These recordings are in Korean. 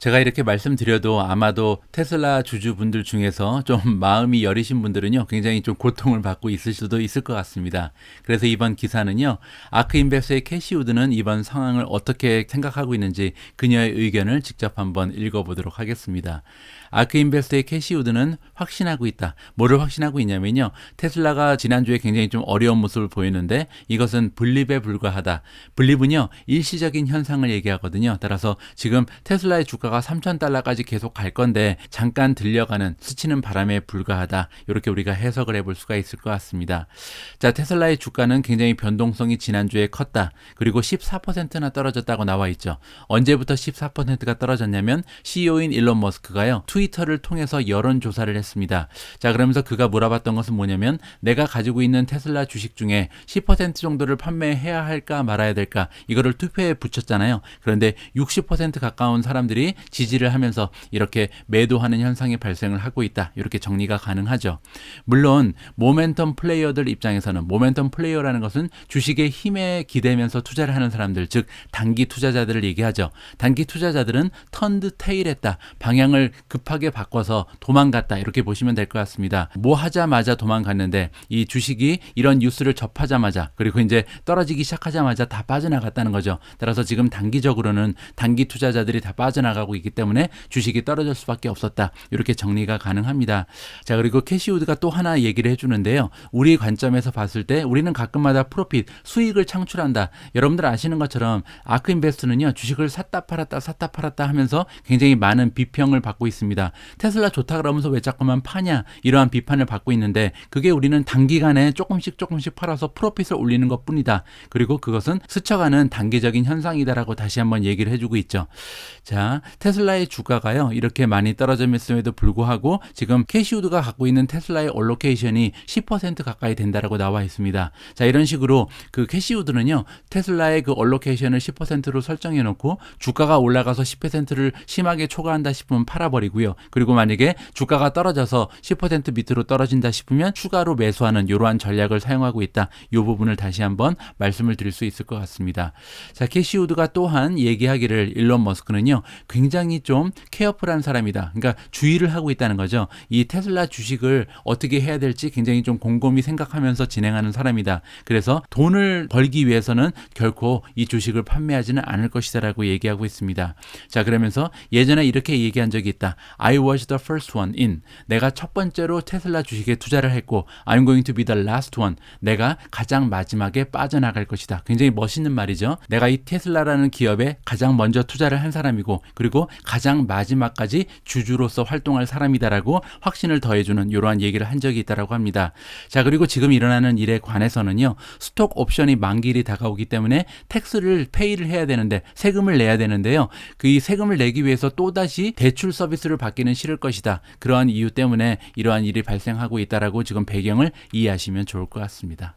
제가 이렇게 말씀드려도 아마도 테슬라 주주분들 중에서 좀 마음이 여리신 분들은요, 굉장히 좀 고통을 받고 있을 수도 있을 것 같습니다. 그래서 이번 기사는요, 아크인베스의 캐시 우드는 이번 상황을 어떻게 생각하고 있는지 그녀의 의견을 직접 한번 읽어보도록 하겠습니다. 아크인베스의 캐시 우드는 확신하고 있다. 뭐를 확신하고 있냐면요, 테슬라가 지난주에 굉장히 좀 어려운 모습을 보이는데 이것은 블립에 불과하다. 블립은요, 일시적인 현상을 얘기하거든요. 따라서 지금 테슬라의 주가가 3,000달러까지 계속 갈 건데 잠깐 들려가는 스치는 바람에 불과하다. 이렇게 우리가 해석을 해볼 수가 있을 것 같습니다. 자, 테슬라의 주가는 굉장히 변동성이 지난주에 컸다. 그리고 14%나 떨어졌다고 나와 있죠. 언제부터 14%가 떨어졌냐면 CEO인 일론 머스크가요, 트위터를 통해서 여론조사를 했습니다. 자, 그러면서 그가 물어봤던 것은 뭐냐면 내가 가지고 있는 테슬라 주식 중에 10% 정도를 판매해야 할까 말아야 될까, 이거를 투표에 붙였잖아요. 그런데 60% 가까운 사람들이 지지를 하면서 이렇게 매도하는 현상이 발생을 하고 있다. 이렇게 정리가 가능하죠. 물론 모멘텀 플레이어들 입장에서는, 모멘텀 플레이어라는 것은 주식의 힘에 기대면서 투자를 하는 사람들, 즉 단기 투자자들을 얘기하죠. 단기 투자자들은 턴드 테일했다. 방향을 급하게 바꿔서 도망갔다. 이렇게 보시면 될 것 같습니다. 뭐 하자마자 도망갔는데 이 주식이 이런 뉴스를 접하자마자, 그리고 이제 떨어지기 시작하자마자 다 빠져나갔다는 거죠. 따라서 지금 단기적으로는 단기 투자자들이 다 빠져나가고 있기 때문에 주식이 떨어질 수밖에 없었다. 이렇게 정리가 가능합니다. 자, 그리고 캐시 우드가 또 하나 얘기를 해주는데요. 우리 관점에서 봤을 때 우리는 가끔마다 프로핏, 수익을 창출한다. 여러분들 아시는 것처럼 아크인베스트는요, 주식을 샀다 팔았다 하면서 굉장히 많은 비평을 받고 있습니다. 테슬라 좋다 그러면서 왜 자꾸만 파냐, 이러한 비판을 받고 있는데 그게 우리는 단기간에 조금씩 팔아서 프로핏을 올리는 것 뿐이다. 그리고 그것은 스쳐가는 단기적인 현상이다라고 다시 한번 얘기를 해주고 있죠. 자, 테슬라의 주가가요, 이렇게 많이 떨어졌음에도 불구하고 지금 캐시 우드가 갖고 있는 테슬라의 얼로케이션이 10% 가까이 된다라고 나와 있습니다. 자, 이런 식으로 그 캐시 우드는요, 테슬라의 그 얼로케이션을 10%로 설정해 놓고 주가가 올라가서 10%를 심하게 초과한다 싶으면 팔아버리고요. 그리고 만약에 주가가 떨어져서 10% 밑으로 떨어진다 싶으면 추가로 매수하는 이러한 전략을 사용하고 있다. 이 부분을 다시 한번 말씀을 드릴 수 있을 것 같습니다. 자, 캐시 우드가 또한 얘기하기를 일론 머스크는요, 굉장히 좀 케어풀한 사람이다. 그러니까 주의를 하고 있다는 거죠. 이 테슬라 주식을 어떻게 해야 될지 굉장히 좀 곰곰이 생각하면서 진행하는 사람이다. 그래서 돈을 벌기 위해서는 결코 이 주식을 판매하지는 않을 것이다라고 얘기하고 있습니다. 자, 그러면서 예전에 이렇게 얘기한 적이 있다. I was the first one in. 내가 첫 번째로 테슬라 주식에 투자를 했고 I'm going to be the last one. 내가 가장 마지막에 빠져나갈 것이다. 굉장히 멋있는 말이죠. 내가 이 테슬라라는 기업에 가장 먼저 투자를 한 사람이고 그리고 가장 마지막까지 주주로서 활동할 사람이다라고 확신을 더해주는 이러한 얘기를 한 적이 있다라고 합니다. 자, 그리고 지금 일어나는 일에 관해서는요, 스톡 옵션이 만기일이 다가오기 때문에 텍스를 페이를 해야 되는데, 세금을 내야 되는데요, 그 이 세금을 내기 위해서 또다시 대출 서비스를 받기는 싫을 것이다. 그러한 이유 때문에 이러한 일이 발생하고 있다라고 지금 배경을 이해하시면 좋을 것 같습니다.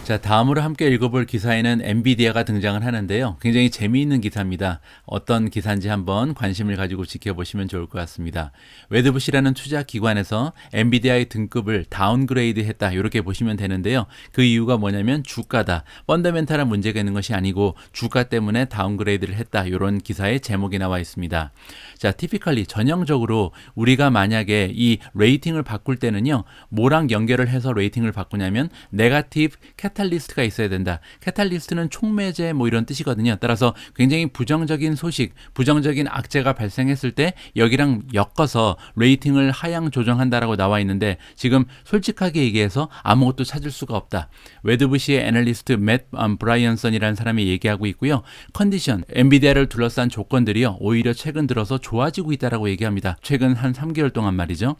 자, 다음으로 함께 읽어볼 기사에는 엔비디아가 등장을 하는데요. 굉장히 재미있는 기사입니다. 어떤 기사인지 한번 관심을 가지고 지켜보시면 좋을 것 같습니다. 웨드부시라는 투자 기관에서 엔비디아의 등급을 다운그레이드 했다. 이렇게 보시면 되는데요. 그 이유가 뭐냐면 주가다. 펀더멘탈한 문제가 있는 것이 아니고 주가 때문에 다운그레이드를 했다. 이런 기사의 제목이 나와 있습니다. 자, 티피컬리 전형적으로 우리가 만약에 이 레이팅을 바꿀 때는요, 뭐랑 연결을 해서 레이팅을 바꾸냐면 네거티브 캐탈리스트가 있어야 된다. 캐탈리스트는 촉매제 뭐 이런 뜻이거든요. 따라서 굉장히 부정적인 소식, 부정적인 악재가 발생했을 때 여기랑 엮어서 레이팅을 하향 조정한다라고 나와 있는데 지금 솔직하게 얘기해서 아무것도 찾을 수가 없다. 웨드부시의 애널리스트 맷 브라이언슨이라는 사람이 얘기하고 있고요. 컨디션, 엔비디아를 둘러싼 조건들이요, 오히려 최근 들어서 좋아지고 있다라고 얘기합니다. 최근 한 3개월 동안 말이죠.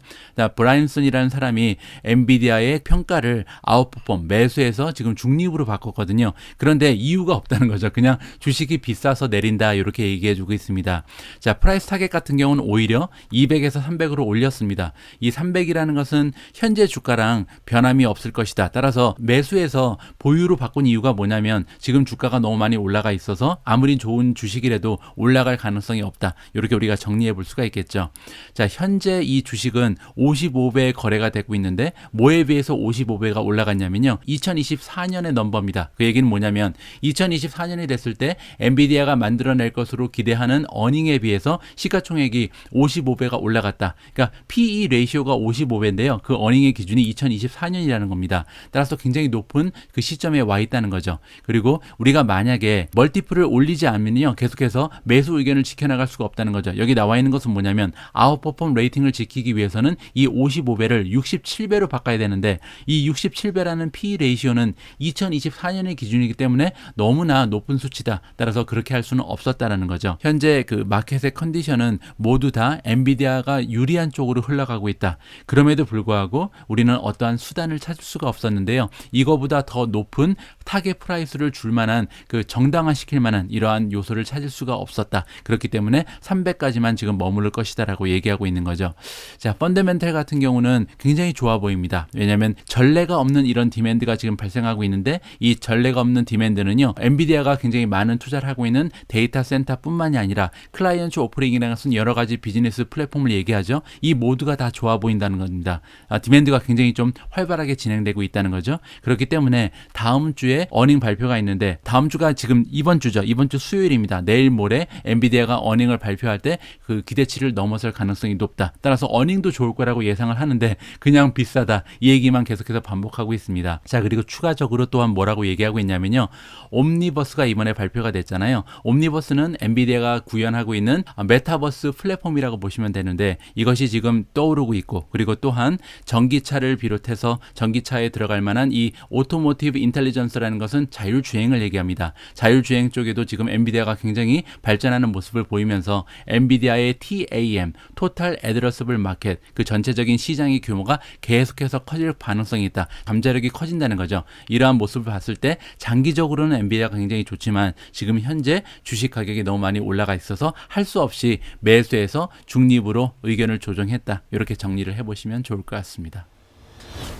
브라이언슨이라는 사람이 엔비디아의 평가를 아웃퍼폼, 매수해서 지금 중립으로 바꿨거든요. 그런데 이유가 없다는 거죠. 그냥 주식이 비싸서 내린다, 이렇게 얘기해주고 있습니다. 자, 프라이스 타겟 같은 경우는 오히려 200에서 300으로 올렸습니다. 이 300이라는 것은 현재 주가랑 변함이 없을 것이다. 따라서 매수해서 보유로 바꾼 이유가 뭐냐면 지금 주가가 너무 많이 올라가 있어서 아무리 좋은 주식이라도 올라갈 가능성이 없다. 이렇게 우리가 정리해 볼 수가 있겠죠. 자, 현재 이 주식은 55배의 거래가 되고 있는데 뭐에 비해서 55배가 올라갔냐면요, 2024 2024년의 넘버입니다. 그 얘기는 뭐냐면 2024년이 됐을 때 엔비디아가 만들어낼 것으로 기대하는 어닝에 비해서 시가총액이 55배가 올라갔다. 그러니까 PE 레이시오가 55배인데요. 그 어닝의 기준이 2024년이라는 겁니다. 따라서 굉장히 높은 그 시점에 와 있다는 거죠. 그리고 우리가 만약에 멀티플을 올리지 않으면요, 계속해서 매수 의견을 지켜나갈 수가 없다는 거죠. 여기 나와 있는 것은 뭐냐면 아웃퍼폼 레이팅을 지키기 위해서는 이 55배를 67배로 바꿔야 되는데 이 67배라는 PE 레이시오는 2024년의 기준이기 때문에 너무나 높은 수치다. 따라서 그렇게 할 수는 없었다라는 거죠. 현재 그 마켓의 컨디션은 모두 다 엔비디아가 유리한 쪽으로 흘러가고 있다. 그럼에도 불구하고 우리는 어떠한 수단을 찾을 수가 없었는데요. 이거보다 더 높은 타겟 프라이스를 줄 만한 그 정당화시킬 만한 이러한 요소를 찾을 수가 없었다. 그렇기 때문에 300까지만 지금 머무를 것이다라고 얘기하고 있는 거죠. 자, 펀더멘탈 같은 경우는 굉장히 좋아 보입니다. 왜냐하면 전례가 없는 이런 디맨드가 지금 발생하고 있는데 이 전례가 없는 디맨드는요, 엔비디아가 굉장히 많은 투자를 하고 있는 데이터 센터뿐만이 아니라 클라이언트 오퍼링이라는 것은 여러 가지 비즈니스 플랫폼을 얘기하죠. 이 모두가 다 좋아 보인다는 겁니다. 디맨드가 굉장히 좀 활발하게 진행되고 있다는 거죠. 그렇기 때문에 다음 주에 어닝 발표가 있는데 다음 주가 지금 이번 주죠. 이번 주 수요일입니다. 내일 모레 엔비디아가 어닝을 발표할 때 그 기대치를 넘어설 가능성이 높다. 따라서 어닝도 좋을 거라고 예상을 하는데 그냥 비싸다. 이 얘기만 계속해서 반복하고 있습니다. 자, 그리고 추가적으로 또한 뭐라고 얘기하고 있냐면요. 옴니버스가 이번에 발표가 됐잖아요. 옴니버스는 엔비디아가 구현하고 있는 메타버스 플랫폼이라고 보시면 되는데 이것이 지금 떠오르고 있고 그리고 또한 전기차를 비롯해서 전기차에 들어갈 만한 이 오토모티브 인텔리전스라는 것은 자율주행을 얘기합니다. 자율주행 쪽에도 지금 엔비디아가 굉장히 발전하는 모습을 보이면서 엔비디아의 TAM, Total Addressable Market, 그 전체적인 시장의 규모가 계속해서 커질 가능성이 있다. 잠재력이 커진다는 거죠. 이러한 모습을 봤을 때 장기적으로는 엔비디아가 굉장히 좋지만 지금 현재 주식 가격이 너무 많이 올라가 있어서 할 수 없이 매수해서 중립으로 의견을 조정했다. 이렇게 정리를 해보시면 좋을 것 같습니다.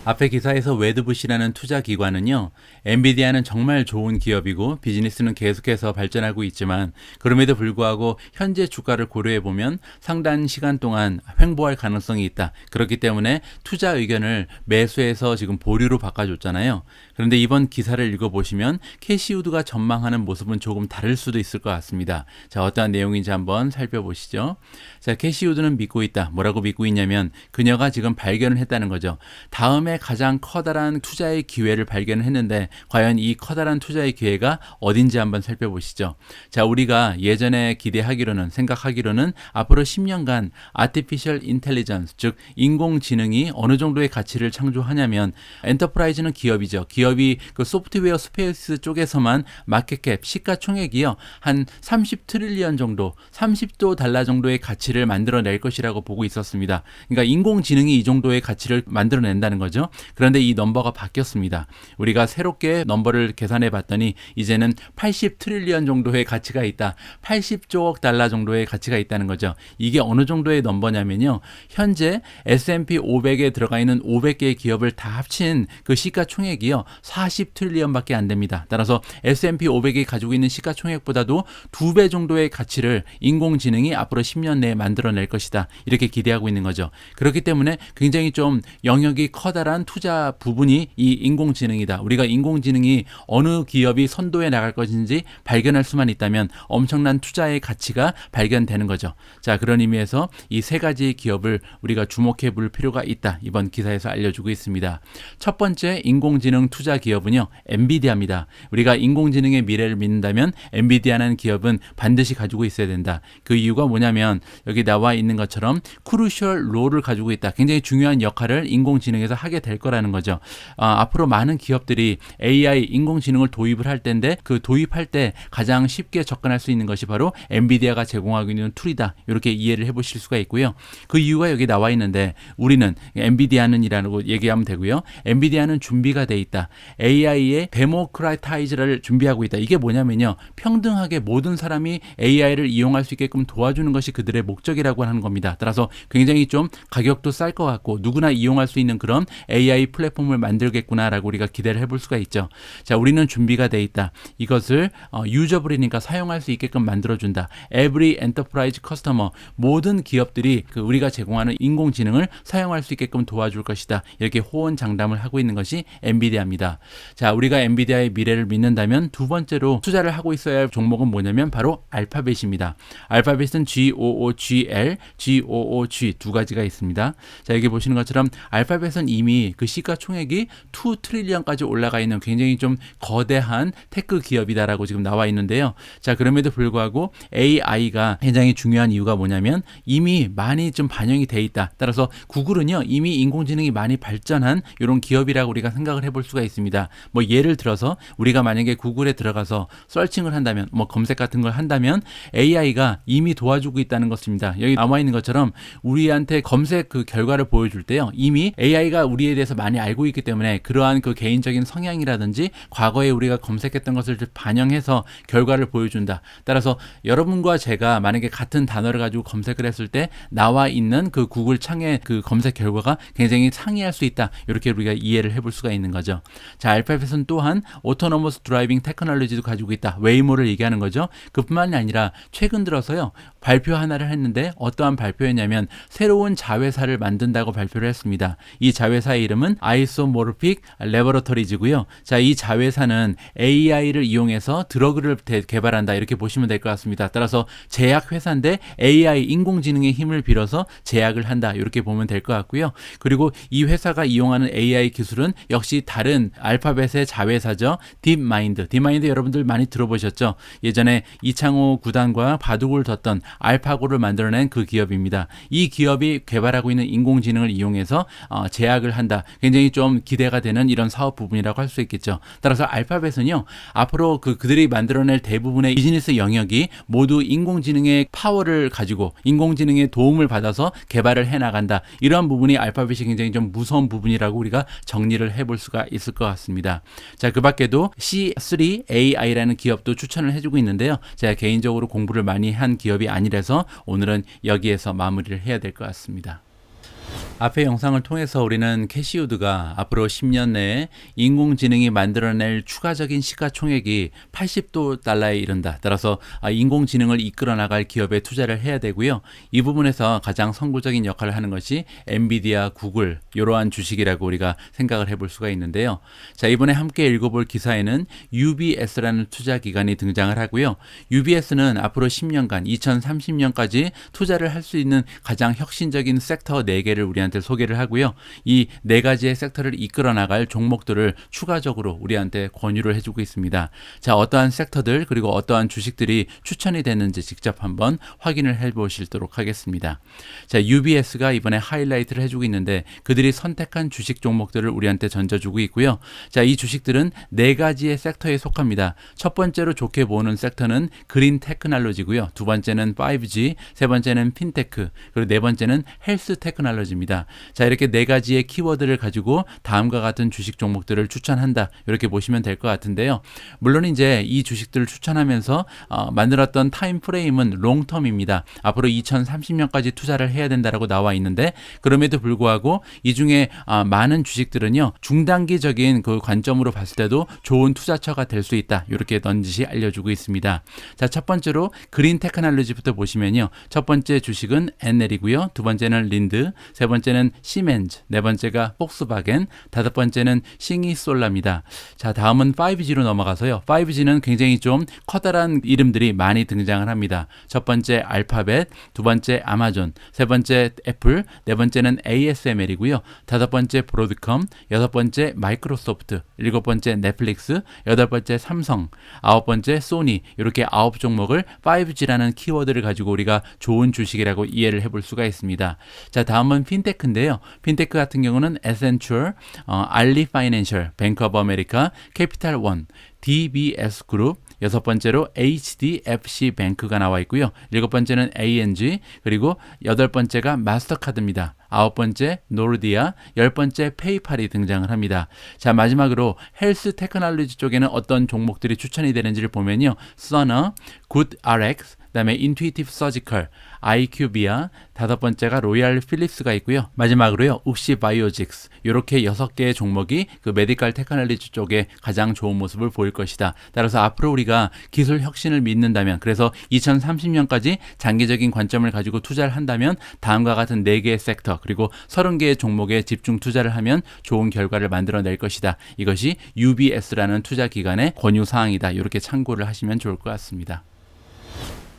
앞에 기사에서 웨드부시라는 투자 기관은요, 엔비디아는 정말 좋은 기업이고 비즈니스는 계속해서 발전하고 있지만 그럼에도 불구하고 현재 주가를 고려해 보면 상당 시간 동안 횡보할 가능성이 있다. 그렇기 때문에 투자 의견을 매수해서 지금 보류로 바꿔줬잖아요. 그런데 이번 기사를 읽어보시면 캐시우드가 전망하는 모습은 조금 다를 수도 있을 것 같습니다. 자, 어떠한 내용인지 한번 살펴보시죠. 자, 캐시우드는 믿고 있다. 뭐라고 믿고 있냐면 그녀가 지금 발견을 했다는 거죠. 다음에 가장 커다란 투자의 기회를 발견했는데 과연 이 커다란 투자의 기회가 어딘지 한번 살펴보시죠. 자, 우리가 예전에 생각하기로는 앞으로 10년간 Artificial Intelligence, 즉 인공지능이 어느 정도의 가치를 창조하냐면 엔터프라이즈는 기업이죠. 기업이 그 소프트웨어 스페이스 쪽에서만 마켓캡, 시가총액이요. 한 30트릴리언 정도, 30조 달러 정도의 가치를 만들어낼 것이라고 보고 있었습니다. 그러니까 인공지능이 이 정도의 가치를 만들어낸다는 거죠. 그런데 이 넘버가 바뀌었습니다. 우리가 새롭게 넘버를 계산해 봤더니 이제는 80트릴리언 정도의 가치가 있다. 80조억 달러 정도의 가치가 있다는 거죠. 이게 어느 정도의 넘버냐면요. 현재 S&P 500에 들어가 있는 500개의 기업을 다 합친 그 시가총액이요. 40트릴리언 밖에 안 됩니다. 따라서 S&P 500이 가지고 있는 시가총액보다도 2배 정도의 가치를 인공지능이 앞으로 10년 내에 만들어낼 것이다. 이렇게 기대하고 있는 거죠. 그렇기 때문에 굉장히 좀 영역이 커다란 투자 부분이 이 인공지능이다. 우리가 인공지능이 어느 기업이 선도해 나갈 것인지 발견할 수만 있다면 엄청난 투자의 가치가 발견되는 거죠. 자, 그런 의미에서 이 세 가지의 기업을 우리가 주목해 볼 필요가 있다. 이번 기사에서 알려주고 있습니다. 첫 번째 인공지능 투자 기업은요, 엔비디아입니다. 우리가 인공지능의 미래를 믿는다면 엔비디아라는 기업은 반드시 가지고 있어야 된다. 그 이유가 뭐냐면 여기 나와 있는 것처럼 크루셜 롤을 가지고 있다. 굉장히 중요한 역할을 인공지능에서 하게 될 거라는 거죠. 앞으로 많은 기업들이 AI, 인공지능을 도입을 할 텐데 그 도입할 때 가장 쉽게 접근할 수 있는 것이 바로 엔비디아가 제공하고 있는 툴이다. 이렇게 이해를 해보실 수가 있고요. 그 이유가 여기 나와 있는데 우리는 엔비디아는 이라고 얘기하면 되고요. 엔비디아는 준비가 돼 있다. AI의 데모크라타이즈를 준비하고 있다. 이게 뭐냐면요. 평등하게 모든 사람이 AI를 이용할 수 있게끔 도와주는 것이 그들의 목적이라고 하는 겁니다. 따라서 굉장히 좀 가격도 쌀 것 같고 누구나 이용할 수 있는 그런 AI 플랫폼을 만들겠구나라고 우리가 기대를 해볼 수가 있죠. 자, 우리는 준비가 돼 있다. 이것을 유저블이니까 사용할 수 있게끔 만들어준다. Every enterprise customer, 모든 기업들이 우리가 제공하는 인공지능을 사용할 수 있게끔 도와줄 것이다. 이렇게 호언장담을 하고 있는 것이 엔비디아입니다. 자, 우리가 엔비디아의 미래를 믿는다면 두 번째로 투자를 하고 있어야 할 종목은 뭐냐면 바로 알파벳입니다. 알파벳은 GOOGL, GOOG 두 가지가 있습니다. 자, 여기 보시는 것처럼 알파벳은 이미 그 시가총액이 2 트릴리언까지 올라가 있는 굉장히 좀 거대한 테크 기업이다라고 지금 나와 있는데요. 자, 그럼에도 불구하고 AI가 굉장히 중요한 이유가 뭐냐면 이미 많이 좀 반영이 돼 있다. 따라서 구글은요, 이미 인공지능이 많이 발전한 이런 기업이라고 우리가 생각을 해볼 수가 있습니다. 뭐 예를 들어서 우리가 만약에 구글에 들어가서 서칭을 한다면, 뭐 검색 같은 걸 한다면 AI가 이미 도와주고 있다는 것입니다. 여기 나와 있는 것처럼 우리한테 검색 그 결과를 보여줄 때요, 이미 AI가 우리에 대해서 많이 알고 있기 때문에 그러한 그 개인적인 성향이라든지 과거에 우리가 검색했던 것을 반영해서 결과를 보여준다. 따라서 여러분과 제가 만약에 같은 단어를 가지고 검색을 했을 때 나와 있는 그 구글 창의 그 검색 결과가 굉장히 상이할 수 있다. 이렇게 우리가 이해를 해볼 수가 있는 거죠. 자, 알파벳은 또한 오토노머스 드라이빙 테크놀로지도 가지고 있다. 웨이모를 얘기하는 거죠. 그뿐만이 아니라 최근 들어서요, 발표 하나를 했는데 어떠한 발표였냐면 새로운 자회사를 만든다고 발표를 했습니다. 이 자회사의 이름은 아이소모르픽 레버러터리즈고요. 자, 이 자회사는 AI를 이용해서 드러그를 개발한다. 이렇게 보시면 될 것 같습니다. 따라서 제약회사인데 AI 인공지능의 힘을 빌어서 제약을 한다. 이렇게 보면 될 것 같고요. 그리고 이 회사가 이용하는 AI 기술은 역시 다른 알파벳의 자회사죠. 딥마인드. 딥마인드 여러분들 많이 들어보셨죠? 예전에 이창호 구단과 바둑을 뒀던 알파고를 만들어낸 그 기업입니다. 이 기업이 개발하고 있는 인공지능을 이용해서 제약을 한다. 굉장히 좀 기대가 되는 이런 사업 부분이라고 할 수 있겠죠. 따라서 알파벳은요, 앞으로 그들이 만들어낼 대부분의 비즈니스 영역이 모두 인공지능의 파워를 가지고 인공지능의 도움을 받아서 개발을 해나간다. 이러한 부분이 알파벳이 굉장히 좀 무서운 부분이라고 우리가 정리를 해볼 수가 있을 것 같습니다. 자, 그 밖에도 C3AI라는 기업도 추천을 해주고 있는데요. 제가 개인적으로 공부를 많이 한 기업이 아니라서 오늘은 여기에서 마무리를 해야 될 것 같습니다. 앞의 영상을 통해서 우리는 캐시우드가 앞으로 10년 내에 인공지능이 만들어낼 추가적인 시가총액이 $80에 이른다. 따라서 인공지능을 이끌어 나갈 기업에 투자를 해야 되고요. 이 부분에서 가장 선구적인 역할을 하는 것이 엔비디아, 구글 이러한 주식이라고 우리가 생각을 해볼 수가 있는데요. 자, 이번에 함께 읽어볼 기사에는 UBS라는 투자기관이 등장을 하고요. UBS는 앞으로 10년간 2030년까지 투자를 할 수 있는 가장 혁신적인 섹터 4개를 우리한테 소개를 하고요. 이 4가지의 섹터를 이끌어 나갈 종목들을 추가적으로 우리한테 권유를 해주고 있습니다. 자, 어떠한 섹터들 그리고 어떠한 주식들이 추천이 됐는지 직접 한번 확인을 해보시도록 하겠습니다. 자, UBS가 이번에 하이라이트를 해주고 있는데 그들이 선택한 주식 종목들을 우리한테 던져주고 있고요. 자, 이 주식들은 4가지의 섹터에 속합니다. 첫 번째로 좋게 보는 섹터는 그린 테크놀로지고요. 두 번째는 5G, 세 번째는 핀테크, 그리고 네 번째는 헬스 테크놀로지입니다. 자, 이렇게 4가지의 키워드를 가지고 다음과 같은 주식 종목들을 추천한다. 이렇게 보시면 될 것 같은데요. 물론 이제 이 주식들을 추천하면서 만들었던 타임 프레임은 롱텀입니다. 앞으로 2030년까지 투자를 해야 된다라고 나와 있는데 그럼에도 불구하고 이 중에 많은 주식들은요, 중단기적인 그 관점으로 봤을 때도 좋은 투자처가 될 수 있다. 이렇게 넌지시 알려주고 있습니다. 자, 첫 번째로 그린 테크놀로지부터 보시면요. 첫 번째 주식은 엔엘이고요. 두 번째는 린드, 세 번째는 시멘즈, 네 번째가 폭스바겐, 다섯 번째는 싱이솔라입니다. 자, 다음은 5G로 넘어가서요. 5G는 굉장히 좀 커다란 이름들이 많이 등장을 합니다. 첫 번째 알파벳, 두 번째 아마존, 세 번째 애플, 네 번째는 ASML이고요. 다섯 번째 브로드컴, 여섯 번째 마이크로소프트, 일곱 번째 넷플릭스, 여덟 번째 삼성, 아홉 번째 소니, 이렇게 9종목을 5G라는 키워드를 가지고 우리가 좋은 주식이라고 이해를 해볼 수가 있습니다. 자, 다음은 핀테크인데요. 핀테크 같은 경우는 에센츄얼, 알리 파이낸셜, 뱅크 오브 아메리카, 캐피탈 원, DBS 그룹, 여섯 번째로 HDFC 뱅크가 나와 있고요. 일곱 번째는 ANG, 그리고 여덟 번째가 마스터카드입니다. 9번째 노르디아, 10번째 페이팔이 등장을 합니다. 자, 마지막으로 헬스 테크놀로지 쪽에는 어떤 종목들이 추천이 되는지를 보면요. Cerner, GoodRx, 그다음에 인투이티브 서지컬, IQVIA, 5번째가 로얄 필립스가 있고요. 마지막으로요. 욱시 바이오직스. 이렇게 6개의 종목이 그 메디컬 테크놀로지 쪽에 가장 좋은 모습을 보일 것이다. 따라서 앞으로 우리가 기술 혁신을 믿는다면, 그래서 2030년까지 장기적인 관점을 가지고 투자를 한다면 다음과 같은 4개의 섹터 그리고 30개의 종목에 집중 투자를 하면 좋은 결과를 만들어낼 것이다. 이것이 UBS라는 투자 기관의 권유 사항이다. 이렇게 참고를 하시면 좋을 것 같습니다.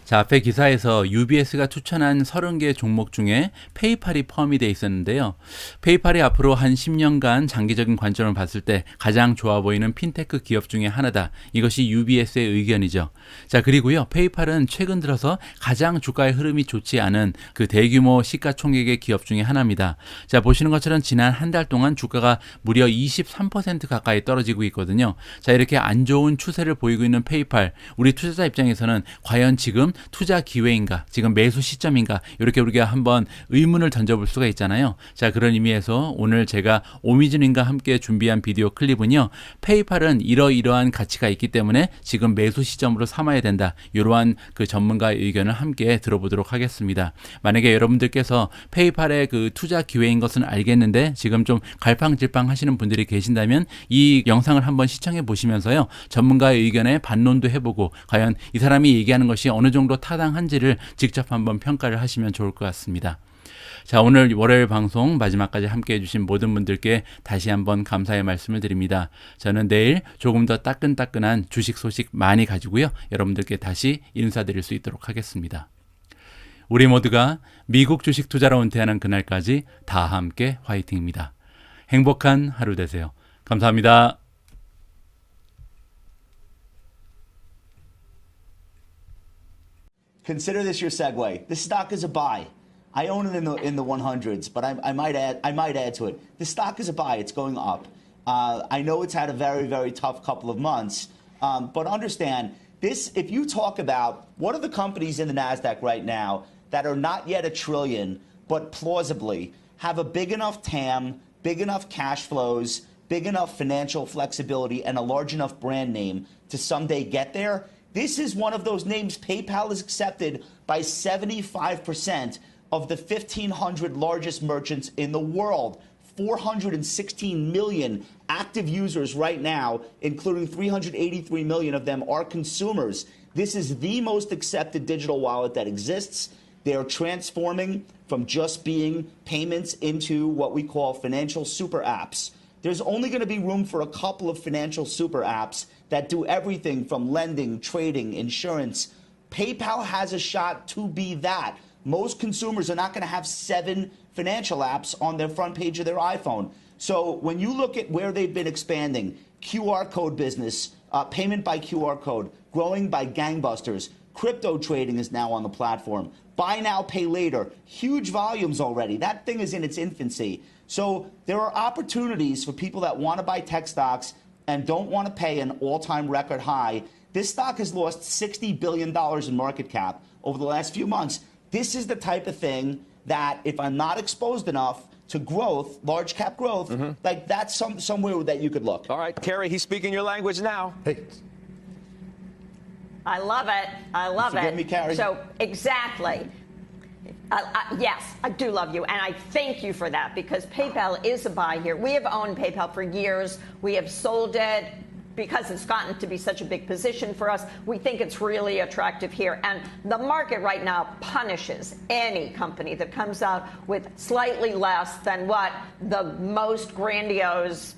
자, 앞에 기사에서 UBS가 추천한 30개 종목 중에 페이팔이 포함이 되어 있었는데요. 페이팔이 앞으로 한 10년간 장기적인 관점을 봤을 때 가장 좋아 보이는 핀테크 기업 중에 하나다. 이것이 UBS의 의견이죠. 자, 그리고요. 페이팔은 최근 들어서 가장 주가의 흐름이 좋지 않은 그 대규모 시가총액의 기업 중에 하나입니다. 자, 보시는 것처럼 지난 한 달 동안 주가가 무려 23% 가까이 떨어지고 있거든요. 자, 이렇게 안 좋은 추세를 보이고 있는 페이팔, 우리 투자자 입장에서는 과연 지금 투자 기회인가, 지금 매수 시점인가, 이렇게 우리가 한번 의문을 던져볼 수가 있잖아요. 자, 그런 의미에서 오늘 제가 오미준님과 함께 준비한 비디오 클립은요, 페이팔은 이러이러한 가치가 있기 때문에 지금 매수 시점으로 삼아야 된다, 이러한 그 전문가의 의견을 함께 들어보도록 하겠습니다. 만약에 여러분들께서 페이팔의 그 투자 기회인 것은 알겠는데 지금 좀 갈팡질팡 하시는 분들이 계신다면 이 영상을 한번 시청해 보시면서요, 전문가의 의견에 반론도 해보고 과연 이 사람이 얘기하는 것이 어느 정도 타당한지를 직접 한번 평가를 하시면 좋을 것 같습니다. 자, 오늘 월요일 방송 마지막까지 함께 해주신 모든 분들께 다시 한번 감사의 말씀을 드립니다. 저는 내일 조금 더 따끈따끈한 주식 소식 많이 가지고요, 여러분들께 다시 인사드릴 수 있도록 하겠습니다. 우리 모두가 미국 주식 투자로 은퇴하는 그날까지 다 함께 화이팅입니다. 행복한 하루 되세요. 감사합니다. Consider this your segue. This stock is a buy. I own it in the 100s, but I might add to it. The stock is a buy. It's going up. I know it's had a very, very tough couple of months, but understand this. If you talk about what are the companies in the Nasdaq right now that are not yet a trillion, but plausibly have a big enough TAM, big enough cash flows, big enough financial flexibility, and a large enough brand name to someday get there. This is one of those names. PayPal is accepted by 75% of the 1,500 largest merchants in the world. 416 million active users right now, including 383 million of them are consumers. This is the most accepted digital wallet that exists. They are transforming from just being payments into what we call financial super apps. There's only going to be room for a couple of financial super apps that do everything from lending, trading, insurance. PayPal has a shot to be that. Most consumers are not going to have 7 financial apps on their front page of their iPhone. So when you look at where they've been expanding, QR code business, payment by QR code, growing by gangbusters, crypto trading is now on the platform. Buy now, pay later, huge volumes already. That thing is in its infancy. So there are opportunities for people that want to buy tech stocks and don't want to pay an all-time record high. This stock has lost $60 billion in market cap over the last few months. This is the type of thing that if I'm not exposed enough to growth, large cap growth, like that's somewhere that you could look. All right, Kerry, he's speaking your language now. Hey. I love it. I love Forgive it. me, Carrie. So exactly. Yes, I do love you, and I thank you for that because PayPal is a buy here. We have owned PayPal for years. We have sold it because it's gotten to be such a big position for us. We think it's really attractive here. And the market right now punishes any company that comes out with slightly less than what the most grandiose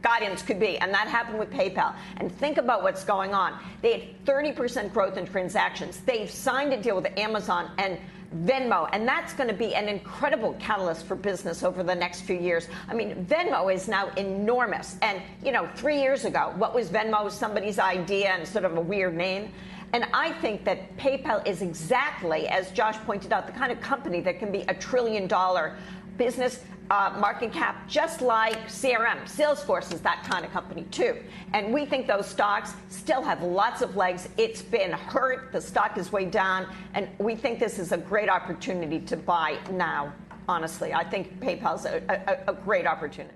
guidance could be, and that happened with PayPal. And think about what's going on. They had 30% growth in transactions. They've signed a deal with Amazon and Venmo, and that's going to be an incredible catalyst for business over the next few years. I mean, Venmo is now enormous. And, 3 years ago, what was Venmo? Somebody's idea and sort of a weird name. And I think that PayPal is exactly, as Josh pointed out, the kind of company that can be a $1 trillion business market cap, just like CRM. Salesforce is that kind of company too. And we think those stocks still have lots of legs. It's been hurt. The stock is way down. And we think this is a great opportunity to buy now. honestly. I think PayPal's a great opportunity.